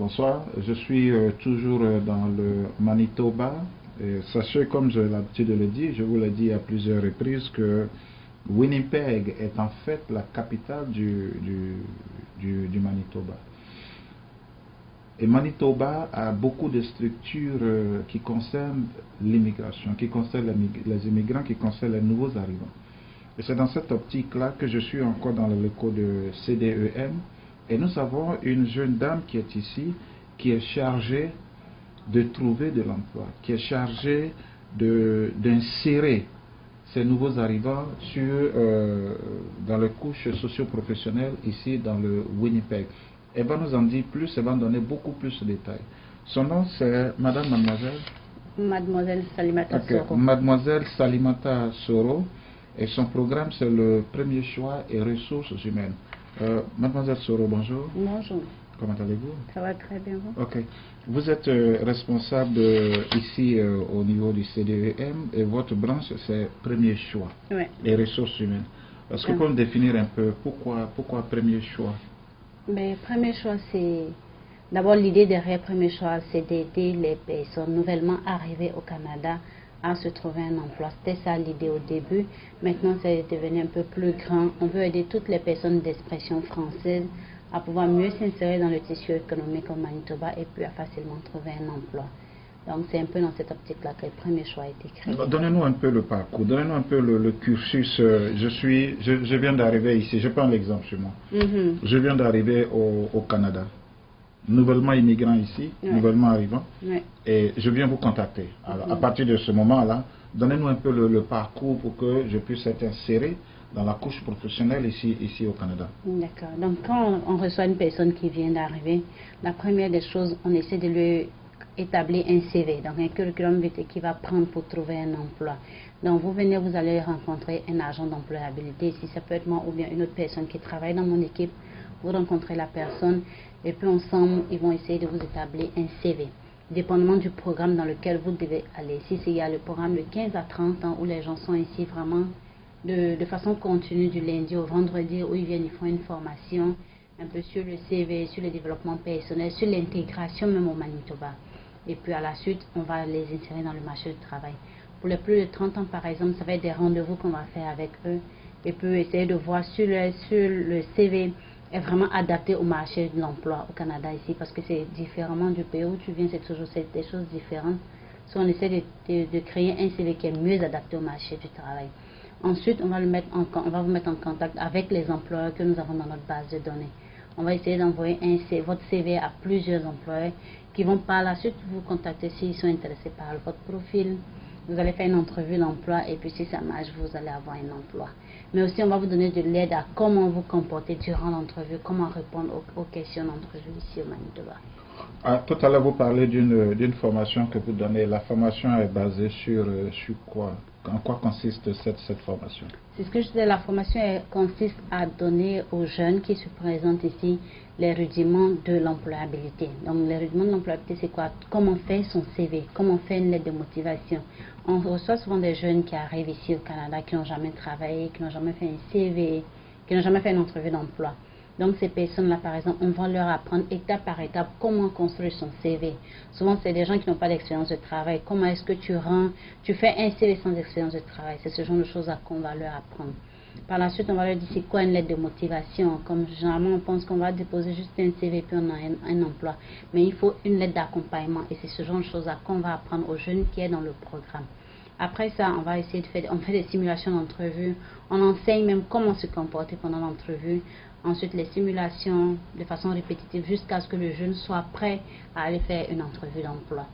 bonsoir. Je suis toujours dans le Manitoba. Et sachez, comme j'ai l'habitude de le dire, je vous l'ai dit à plusieurs reprises, que Winnipeg est en fait la capitale du Manitoba. Et Manitoba a beaucoup de structures qui concernent l'immigration, qui concernent les immigrants, qui concernent les nouveaux arrivants. Et c'est dans cette optique-là que je suis encore dans le locaux de CDEM. Et nous avons une jeune dame qui est ici, qui est chargée de trouver de l'emploi, qui est chargée d'insérer ces nouveaux arrivants dans les couches socio-professionnelles ici dans le Winnipeg. Elle va nous en dire plus, elle va nous donner beaucoup plus de détails. Son nom c'est Mademoiselle Salimata Soro. Mademoiselle Salimata Soro, et son programme c'est le premier choix et ressources humaines. Mademoiselle Soro, bonjour. Bonjour. Comment allez-vous? Ça va très bien. Ok. Vous êtes responsable ici au niveau du CDEM et votre branche c'est premier choix et ressources humaines. Est-ce que vous pouvez me définir un peu pourquoi premier choix? Mais premier choix, c'est d'abord l'idée derrière premier choix, c'est d'aider les personnes nouvellement arrivées au Canada à se trouver un emploi. C'était ça l'idée au début. Maintenant, c'est devenu un peu plus grand. On veut aider toutes les personnes d'expression française à pouvoir mieux s'insérer dans le tissu économique au Manitoba et puis à facilement trouver un emploi. Donc, c'est un peu dans cette optique-là que le premier choix a été créé. Donnez-nous un peu le parcours, donnez-nous un peu le cursus. Je viens d'arriver ici, je prends l'exemple chez moi. Je viens d'arriver au Canada, nouvellement immigrant ici, nouvellement arrivant, et je viens vous contacter. Alors, à partir de ce moment-là, donnez-nous un peu le parcours pour que je puisse être inséré dans la couche professionnelle ici au Canada. D'accord. Donc, quand on reçoit une personne qui vient d'arriver, la première des choses, on essaie de lui établir un CV, donc un curriculum vitae qui va prendre pour trouver un emploi. Donc, vous venez, vous allez rencontrer un agent d'employabilité, si ça peut être moi ou bien une autre personne qui travaille dans mon équipe. Vous rencontrez la personne et puis ensemble, ils vont essayer de vous établir un CV, dépendamment du programme dans lequel vous devez aller. Si il y a le programme de 15 à 30 ans où les gens sont ici vraiment de façon continue du lundi au vendredi, où ils viennent, ils font une formation un peu sur le CV, sur le développement personnel, sur l'intégration même au Manitoba. Et puis à la suite, on va les insérer dans le marché du travail. Pour les plus de 30 ans, par exemple, ça va être des rendez-vous qu'on va faire avec eux. Et puis essayer de voir sur le CV est vraiment adapté au marché de l'emploi au Canada ici. Parce que c'est différemment du pays où tu viens, c'est toujours des choses différentes. So, on essaie de créer un CV qui est mieux adapté au marché du travail. Ensuite, on va vous mettre en contact avec les employeurs que nous avons dans notre base de données. On va essayer d'envoyer votre CV à plusieurs employeurs qui vont par la suite vous contacter s'ils sont intéressés par votre profil. Vous allez faire une entrevue d'emploi et puis si ça marche, vous allez avoir un emploi. Mais aussi, on va vous donner de l'aide à comment vous comporter durant l'entrevue, comment répondre aux questions d'entrevue ici au Manitoba. Tout à l'heure, vous parlez d'une formation que vous donnez. La formation est basée sur quoi? En quoi consiste cette formation? C'est ce que je disais, la formation consiste à donner aux jeunes qui se présentent ici les rudiments de l'employabilité. Donc les rudiments de l'employabilité, c'est quoi? Comment faire son CV, comment faire une lettre de motivation. On reçoit souvent des jeunes qui arrivent ici au Canada, qui n'ont jamais travaillé, qui n'ont jamais fait un CV, qui n'ont jamais fait une entrevue d'emploi. Donc ces personnes-là, par exemple, on va leur apprendre étape par étape comment construire son CV. Souvent, c'est des gens qui n'ont pas d'expérience de travail. Comment est-ce que tu fais un CV sans expérience de travail? C'est ce genre de choses qu'on va leur apprendre. Par la suite, on va leur dire c'est quoi une lettre de motivation. Comme généralement, on pense qu'on va déposer juste un CV puis on a un emploi. Mais il faut une lettre d'accompagnement et c'est ce genre de choses qu'on va apprendre aux jeunes qui est dans le programme. Après ça, on va essayer on fait des simulations d'entrevue. On enseigne même comment se comporter pendant l'entrevue. Ensuite, les simulations de façon répétitive jusqu'à ce que le jeune soit prêt à aller faire une entrevue d'emploi.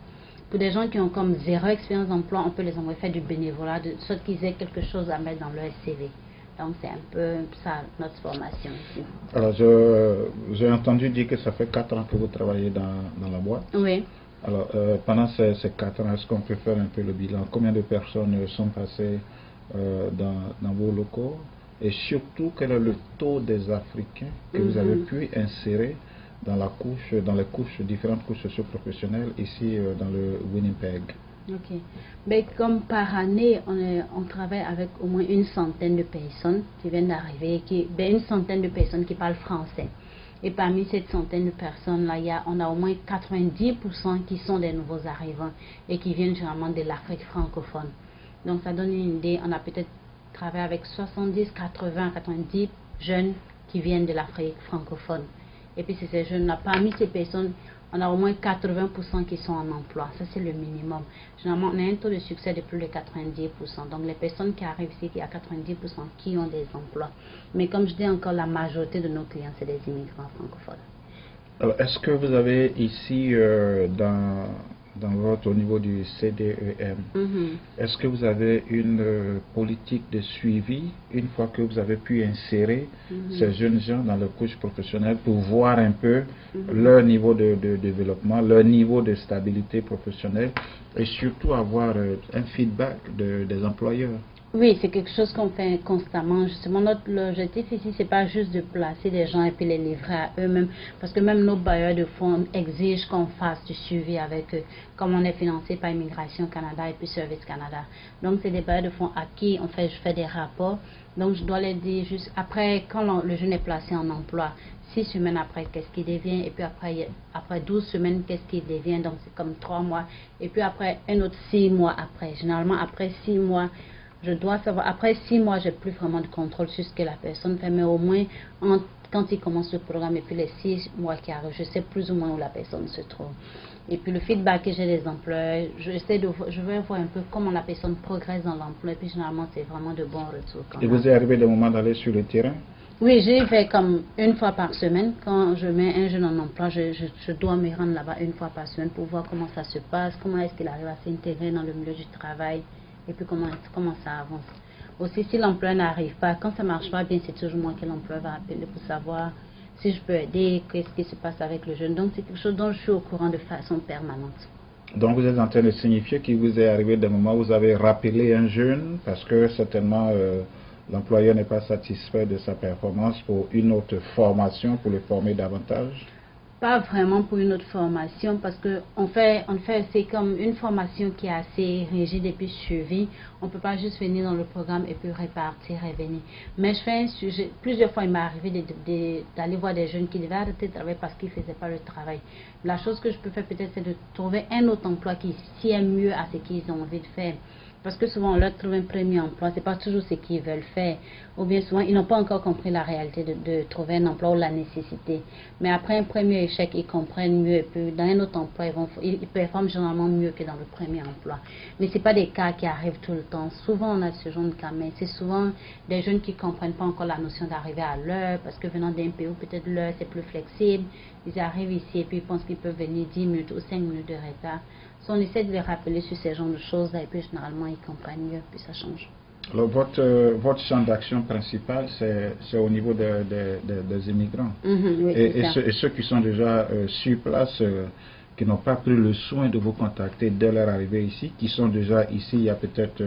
Pour des gens qui ont comme zéro expérience d'emploi, on peut les envoyer faire du bénévolat, de sorte qu'ils aient quelque chose à mettre dans leur CV. Donc, c'est un peu ça, notre formation ici. Alors, j'ai entendu dire que ça fait 4 ans que vous travaillez dans la boîte. Oui. Alors, pendant ces 4 ans, est-ce qu'on peut faire un peu le bilan? Combien de personnes sont passées dans vos locaux? Et surtout, quel est le taux des Africains que vous avez pu insérer dans les différentes couches socio-professionnelles ici dans le Winnipeg? Ok. Mais comme par année, on travaille avec au moins une centaine de personnes qui viennent d'arriver, une centaine de personnes qui parlent français. Et parmi cette centaine de personnes-là, on a au moins 90% qui sont des nouveaux arrivants et qui viennent généralement de l'Afrique francophone. Donc ça donne une idée, on a peut-être travaillé avec 70, 80, 90 jeunes qui viennent de l'Afrique francophone. Et puis c'est ces jeunes-là, parmi ces personnes, on a au moins 80% qui sont en emploi. Ça, c'est le minimum. Généralement, on a un taux de succès de plus de 90%. Donc, les personnes qui arrivent ici, il y a 90% qui ont des emplois. Mais comme je dis encore, la majorité de nos clients, c'est des immigrants francophones. Alors, est-ce que vous avez ici, au niveau du CDEM, est-ce que vous avez une politique de suivi une fois que vous avez pu insérer ces jeunes gens dans leur couche professionnelle pour voir un peu leur niveau de développement, leur niveau de stabilité professionnelle et surtout avoir un feedback des employeurs? Oui, c'est quelque chose qu'on fait constamment. Justement, notre objectif ici, c'est pas juste de placer des gens et puis les livrer à eux-mêmes, parce que même nos bailleurs de fonds exigent qu'on fasse du suivi avec eux, comme on est financé par Immigration Canada et puis Service Canada. Donc, c'est des bailleurs de fonds à qui je fais des rapports. Donc, je dois les dire juste après, quand le jeune est placé en emploi, 6 semaines après, qu'est-ce qu'il devient, et puis après 12 semaines, qu'est-ce qu'il devient. Donc, c'est comme 3 mois, et puis après, un autre 6 mois après. Généralement, après 6 mois, je dois savoir, après 6 mois, j'ai plus vraiment de contrôle sur ce que la personne fait, mais au moins, quand il commence le programme et puis les 6 mois qui arrivent, je sais plus ou moins où la personne se trouve. Et puis le feedback que j'ai des employeurs, je vais voir un peu comment la personne progresse dans l'emploi, et puis généralement, c'est vraiment de bons retours. Et vous est arrivé le moment d'aller sur le terrain? Oui, j'y vais comme une fois par semaine. Quand je mets un jeune en emploi, je dois me rendre là-bas une fois par semaine pour voir comment ça se passe, comment est-ce qu'il arrive à s'intégrer dans le milieu du travail. Et puis comment ça avance. Aussi, si l'emploi n'arrive pas, quand ça ne marche pas bien, c'est toujours moi que l'emploi va appeler pour savoir si je peux aider, qu'est-ce qui se passe avec le jeune. Donc c'est quelque chose dont je suis au courant de façon permanente. Donc vous êtes en train de signifier qu'il vous est arrivé des moments où vous avez rappelé un jeune parce que certainement l'employeur n'est pas satisfait de sa performance pour une autre formation, pour le former davantage? Pas vraiment pour une autre formation, parce que c'est comme une formation qui est assez rigide et puis suivie. On ne peut pas juste venir dans le programme et puis repartir et venir. Mais je fais un sujet, plusieurs fois il m'est arrivé d'aller voir des jeunes qui devaient arrêter de travailler parce qu'ils ne faisaient pas le travail. La chose que je peux faire peut-être, c'est de trouver un autre emploi qui tient mieux à ce qu'ils ont envie de faire. Parce que souvent, on leur trouve un premier emploi, ce n'est pas toujours ce qu'ils veulent faire. Ou bien souvent, ils n'ont pas encore compris la réalité de trouver un emploi ou la nécessité. Mais après un premier échec, ils comprennent mieux. Et puis, dans un autre emploi, ils performent généralement mieux que dans le premier emploi. Mais ce n'est pas des cas qui arrivent tout le temps. Souvent, on a ce genre de cas, mais c'est souvent des jeunes qui ne comprennent pas encore la notion d'arriver à l'heure, parce que venant d'un pays où peut-être l'heure, c'est plus flexible. Ils arrivent ici et puis ils pensent qu'ils peuvent venir 10 minutes ou 5 minutes de retard. So, on essaie de les rappeler sur ces genres de choses-là et puis généralement ils comprennent mieux, puis ça change. Alors votre champ d'action principal, c'est au niveau des immigrants. Oui, et ceux qui sont déjà sur place, qui n'ont pas pris le soin de vous contacter dès leur arrivée ici, qui sont déjà ici il y a peut-être,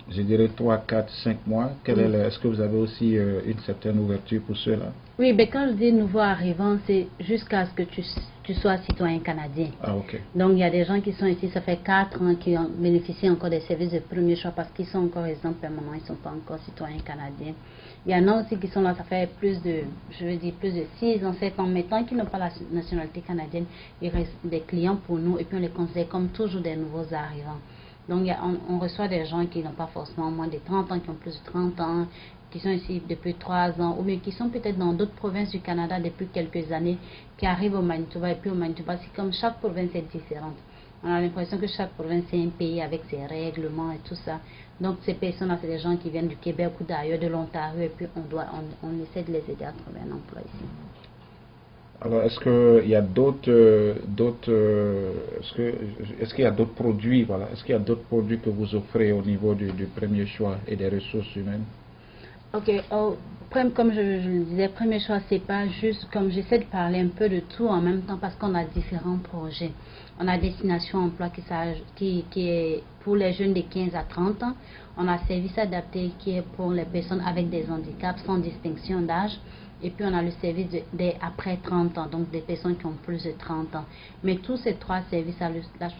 je dirais 3, 4, 5 mois. Est-ce que vous avez aussi une certaine ouverture pour ceux-là? Oui, mais quand je dis nouveau arrivant, c'est jusqu'à ce que tu sois citoyen canadien. Ah, ok. Donc, il y a des gens qui sont ici, ça fait 4 ans, qui bénéficient encore des services de premier choix parce qu'ils sont encore résidents permanents, ils ne sont pas encore citoyens canadiens. Il y en a aussi qui sont là, ça fait plus de 6 ans, 7 ans, mais tant qu'ils n'ont pas la nationalité canadienne, ils restent des clients pour nous et puis on les considère comme toujours des nouveaux arrivants. Donc, on reçoit des gens qui n'ont pas forcément moins de 30 ans, qui ont plus de 30 ans, qui sont ici depuis 3 ans, ou bien qui sont peut-être dans d'autres provinces du Canada depuis quelques années, qui arrivent au Manitoba. Et puis au Manitoba, c'est comme chaque province est différente. On a l'impression que chaque province est un pays avec ses règlements et tout ça. Donc ces personnes-là, c'est des gens qui viennent du Québec ou d'ailleurs, de l'Ontario, et puis on essaie de les aider à trouver un emploi ici. Alors, est-ce qu'il y a est-ce qu'il y a d'autres produits, voilà, est-ce qu'il y a d'autres produits que vous offrez au niveau du premier choix et des ressources humaines? Ok, comme je le disais, premier choix, c'est pas juste comme j'essaie de parler un peu de tout en même temps parce qu'on a différents projets. On a Destination Emploi qui est pour les jeunes de 15 à 30 ans. On a Service Adapté qui est pour les personnes avec des handicaps sans distinction d'âge. Et puis on a le service des après 30 ans, donc des personnes qui ont plus de 30 ans. Mais tous ces trois services,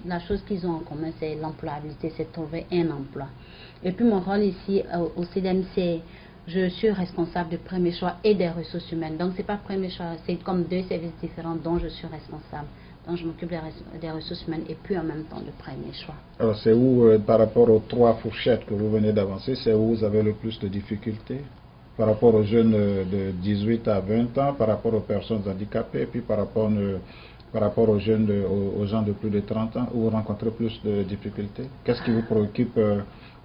la chose qu'ils ont en commun, c'est l'employabilité, c'est trouver un emploi. Et puis mon rôle ici au CDM, c'est je suis responsable du premier choix et des ressources humaines. Donc c'est pas premier choix, c'est comme deux services différents dont je suis responsable. Donc je m'occupe des ressources humaines et puis en même temps le premier choix. Alors c'est où, par rapport aux trois fourchettes que vous venez d'avancer, c'est où vous avez le plus de difficultés? Par rapport aux jeunes de 18 à 20 ans, par rapport aux personnes handicapées, et puis par rapport aux jeunes, aux gens de plus de 30 ans, où vous rencontrez plus de difficultés? Qu'est-ce qui vous préoccupe,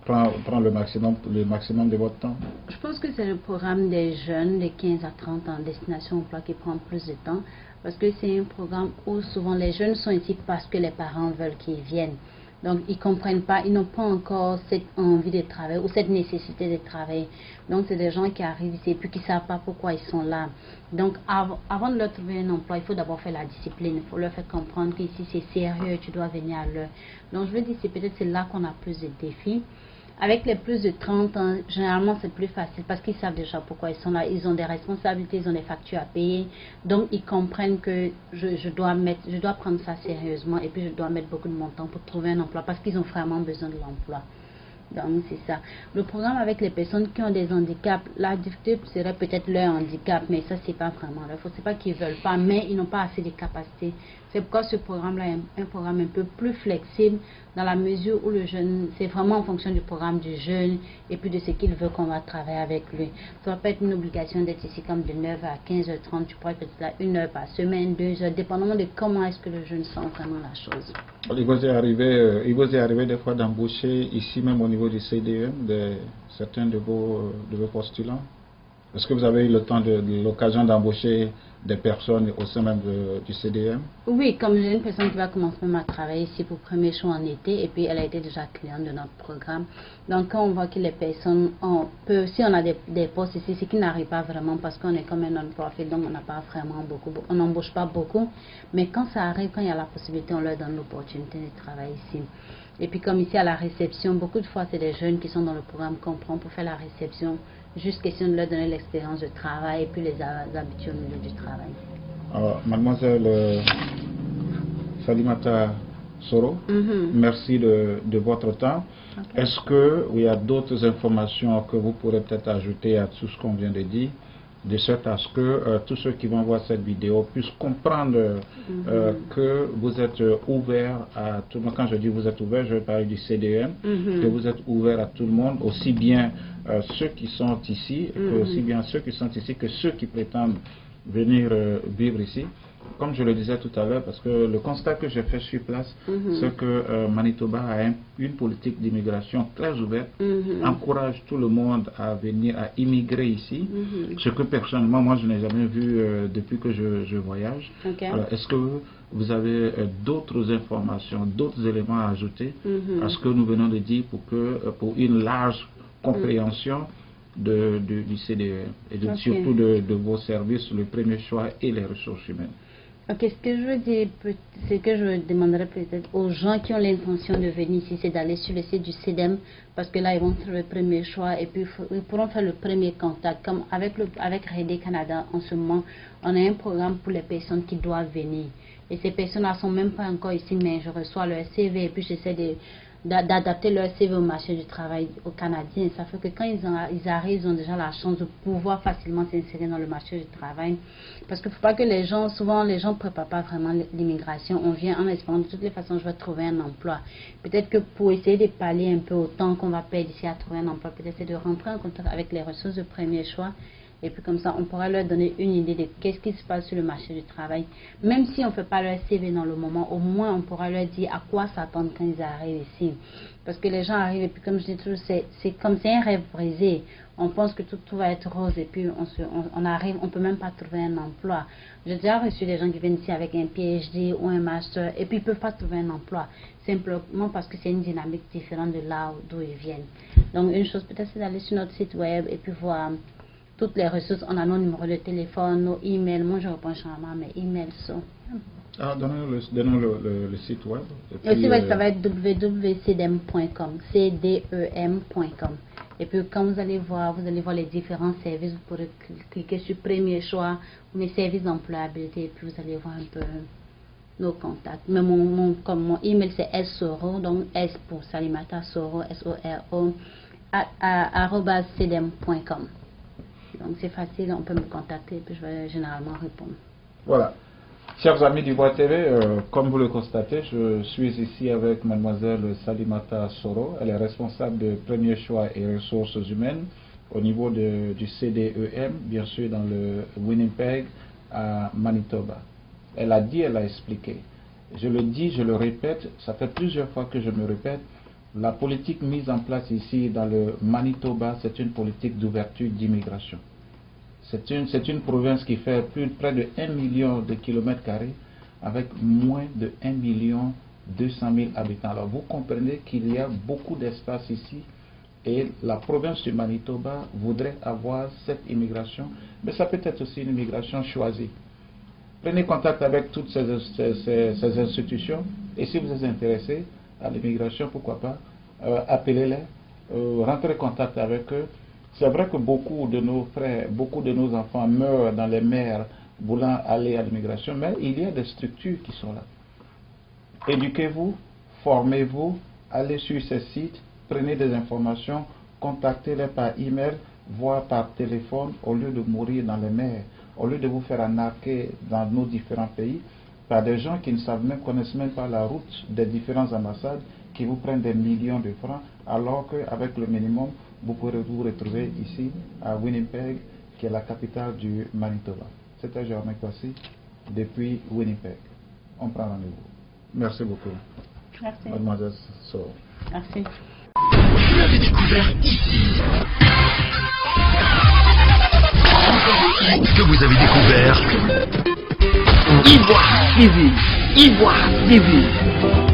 prend le maximum de votre temps? Je pense que c'est le programme des jeunes de 15 à 30 ans, Destination Emploi, qui prend plus de temps, parce que c'est un programme où souvent les jeunes sont ici parce que les parents veulent qu'ils viennent. Donc, ils ne comprennent pas, ils n'ont pas encore cette envie de travailler ou cette nécessité de travailler. Donc, c'est des gens qui arrivent ici et puis qui ne savent pas pourquoi ils sont là. Donc, avant de leur trouver un emploi, il faut d'abord faire la discipline. Il faut leur faire comprendre qu'ici, c'est sérieux, tu dois venir à l'heure. Donc, je veux dire, c'est là qu'on a plus de défis. Avec les plus de 30 ans, généralement c'est plus facile parce qu'ils savent déjà pourquoi ils sont là. Ils ont des responsabilités, ils ont des factures à payer. Donc ils comprennent que je dois prendre ça sérieusement et puis je dois mettre beaucoup de mon temps pour trouver un emploi parce qu'ils ont vraiment besoin de l'emploi. Donc c'est ça. Le programme avec les personnes qui ont des handicaps, la difficulté serait peut-être leur handicap, mais ça c'est pas vraiment leur faute. C'est pas qu'ils veulent pas, mais ils n'ont pas assez de capacités. C'est pourquoi ce programme-là est un programme un peu plus flexible dans la mesure où le jeune, c'est vraiment en fonction du programme du jeune et puis de ce qu'il veut qu'on va travailler avec lui. Ça va pas être une obligation d'être ici comme de 9 à 15h30, tu pourrais être là 1 heure par semaine, 2 heures, dépendamment de comment est-ce que le jeune sent vraiment la chose. Il vous est arrivé des fois d'embaucher ici même au niveau du CDM certains de vos postulants? Est-ce que vous avez eu l'occasion d'embaucher des personnes au sein même du CDM? Oui, comme j'ai une personne qui va commencer même à travailler ici pour premier choix en été et puis elle a été déjà cliente de notre programme. Donc quand on voit que les personnes, si on a des postes ici, c'est qu'ils n'arrivent pas vraiment parce qu'on est comme un non-profit, donc on n'a pas vraiment beaucoup, on n'embauche pas beaucoup. Mais quand ça arrive, quand il y a la possibilité, on leur donne l'opportunité de travailler ici. Et puis comme ici à la réception, beaucoup de fois c'est des jeunes qui sont dans le programme qu'on prend pour faire la réception. Juste question de leur donner l'expérience de travail et puis les habitudes au milieu du travail. Alors, mademoiselle Salimata Soro, merci de votre temps. Okay. Est-ce qu'il y a d'autres informations que vous pourrez peut-être ajouter à tout ce qu'on vient de dire, de sorte à ce que tous ceux qui vont voir cette vidéo puissent comprendre que vous êtes ouvert à tout le monde. Quand je dis vous êtes ouvert, je vais parler du CDM, que vous êtes ouvert à tout le monde, aussi bien ceux qui sont ici, que aussi bien ceux qui sont ici que ceux qui prétendent venir vivre ici. Comme je le disais tout à l'heure, parce que le constat que j'ai fait sur place, c'est que Manitoba a une politique d'immigration très ouverte, encourage tout le monde à venir, à immigrer ici, ce que personnellement, moi, je n'ai jamais vu depuis que je voyage. Okay. Alors, est-ce que vous avez d'autres informations, d'autres éléments à ajouter à ce que nous venons de dire pour une large compréhension du CDE et surtout de vos services, le premier choix et les ressources humaines? Ok, ce que je veux dire, ce que je demanderais peut-être aux gens qui ont l'intention de venir ici, c'est d'aller sur le site du CDM parce que là ils vont faire le premier choix et puis ils pourront faire le premier contact. Comme avec Redé Canada, en ce moment, on a un programme pour les personnes qui doivent venir. Et ces personnes-là ne sont même pas encore ici, mais je reçois leur CV et puis j'essaie d'adapter leur CV au marché du travail aux Canadiens. Ça fait que quand ils arrivent, ils ont déjà la chance de pouvoir facilement s'insérer dans le marché du travail. Parce qu'il ne faut pas que souvent les gens ne préparent pas vraiment l'immigration. On vient en espérant de toutes les façons, je vais trouver un emploi. Peut-être que pour essayer de pallier un peu au temps qu'on va perdre ici à trouver un emploi, peut-être c'est de rentrer en contact avec les ressources de premier choix. Et puis comme ça, on pourra leur donner une idée de qu'est-ce qui se passe sur le marché du travail. Même si on ne fait pas leur CV dans le moment, au moins on pourra leur dire à quoi s'attendre quand ils arrivent ici. Parce que les gens arrivent et puis comme je dis toujours, c'est un rêve brisé. On pense que tout va être rose et puis on arrive, on ne peut même pas trouver un emploi. J'ai déjà reçu des gens qui viennent ici avec un PhD ou un master et puis ils ne peuvent pas trouver un emploi. Simplement parce que c'est une dynamique différente de là d'où ils viennent. Donc une chose peut-être c'est d'aller sur notre site web et puis voir toutes les ressources. On a nos numéros de téléphone, nos emails. Moi, je réponds généralement à mes emails. Ah, donnons le site web. Le site web, ça va être www.cdem.com, cdem.com. Et puis, quand vous allez voir les différents services, vous pourrez cliquer sur Premier choix, ou les services d'employabilité, et puis vous allez voir un peu nos contacts. Mais mon email, c'est @soro, donc S pour Salimata Soro, SORO, @cdem.com. Donc, c'est facile, on peut me contacter, et puis je vais généralement répondre. Voilà. Chers amis du Bois TV, comme vous le constatez, je suis ici avec mademoiselle Salimata Soro. Elle est responsable de Premier Choix et Ressources Humaines au niveau du CDEM, bien sûr dans le Winnipeg à Manitoba. Elle a dit, elle a expliqué. Je le dis, je le répète, ça fait plusieurs fois que je me répète, la politique mise en place ici dans le Manitoba, c'est une politique d'ouverture d'immigration. C'est une province qui fait près de 1 million de kilomètres carrés avec moins de 1 200 000 habitants. Alors vous comprenez qu'il y a beaucoup d'espace ici et la province du Manitoba voudrait avoir cette immigration, mais ça peut être aussi une immigration choisie. Prenez contact avec toutes ces institutions et si vous êtes intéressé à l'immigration, pourquoi pas, appelez-les, rentrez en contact avec eux. C'est vrai que beaucoup de nos frères, beaucoup de nos enfants meurent dans les mers voulant aller à l'immigration, mais il y a des structures qui sont là. Éduquez-vous, formez-vous, allez sur ces sites, prenez des informations, contactez-les par email, voire par téléphone, au lieu de mourir dans les mers, au lieu de vous faire arnaquer dans nos différents pays, par des gens qui ne savent même, connaissent même pas la route des différentes ambassades, qui vous prennent des millions de francs, alors qu'avec le minimum, vous pourrez vous retrouver ici à Winnipeg, qui est la capitale du Manitoba. C'était Germain Kwasi depuis Winnipeg. On prend rendez-vous. Merci beaucoup. Merci. Mademoiselle Soro. Merci. Vous l'avez découvert ici. Que vous avez découvert Ivoire TV. Ivoire TV.